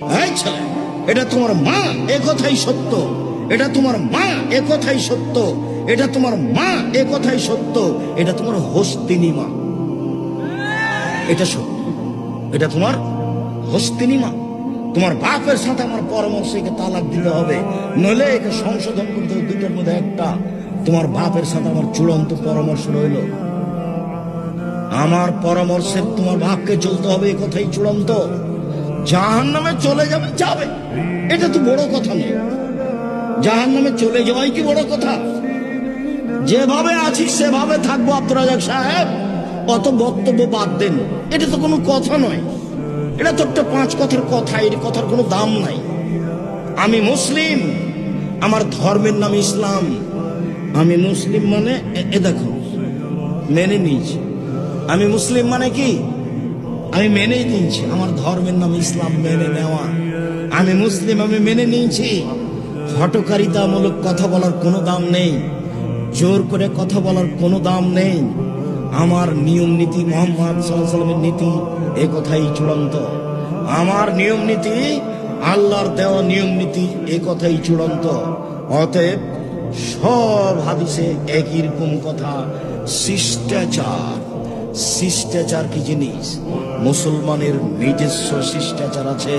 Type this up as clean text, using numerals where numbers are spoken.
এই ছেলে, এটা তোমার মা, এ কথাই সত্য। এটা তোমার মা, এ কথাই সত্য। এটা তোমার মা, এ কথাই সত্য। এটা তোমার হস্তিনী মা, এটা সত্য। এটা তোমার হস্তিনী মা। তোমার বাপের সাথে আমার পরামর্শ, একে তালাক দিতে হবে, নইলে একে সংশোধন করতে হবে। দুইটার মধ্যে একটা। তোমার বাপের সাথে আমার চূড়ান্ত পরামর্শ রইল। আমার পরামর্শে তোমার বাপকে চলতে হবে, এ কথাই চূড়ান্ত। জাহান্নামে চলে যাবে, যাবে, এটা তো বড় কথা নয়। জাহান্নামে চলে যাওয়াই কি বড় কথা? যেভাবে আছি সেভাবে থাকবো। আব্দুর রাজাক সাহেব, অত বক্তব্য বাদ দেন, এটা তো কোনো কথা নয়। এটা তো একটা 5 কথার কথা, এর কথার কোনো দাম নাই। আমি মুসলিম, আমার ধর্মের নাম ইসলাম। আমি মুসলিম মানে এ দেখো, মেনে নিয়েছি। আমি মুসলিম মানে কি, আমি মেনেই নিয়েছি। আমার ধর্মের নাম ইসলাম, মেনে নেওয়া। আমি মুসলিম, আমি মেনে নিয়েছি। হটকারিতামূলক কথা বলার কোনো দাম নেই, জোর করে কথা বলার কোনো দাম নেই। আমার নিয়ম নীতি মুহাম্মদ সাল্লাল্লাহু আলাইহি ওয়াসাল্লামের নীতি, এ কথাই চূড়ান্ত। আমার নিয়ম নীতি, আল্লাহর দেওয়া নিয়ম নীতি, এ কথাই চূড়ান্ত। অতএব সব হাদিসে একই রকম কথা। শিষ্টাচার, শিষ্টাচার কি জিনিস? মুসলমানের নিজস্ব শিষ্টাচার আছে।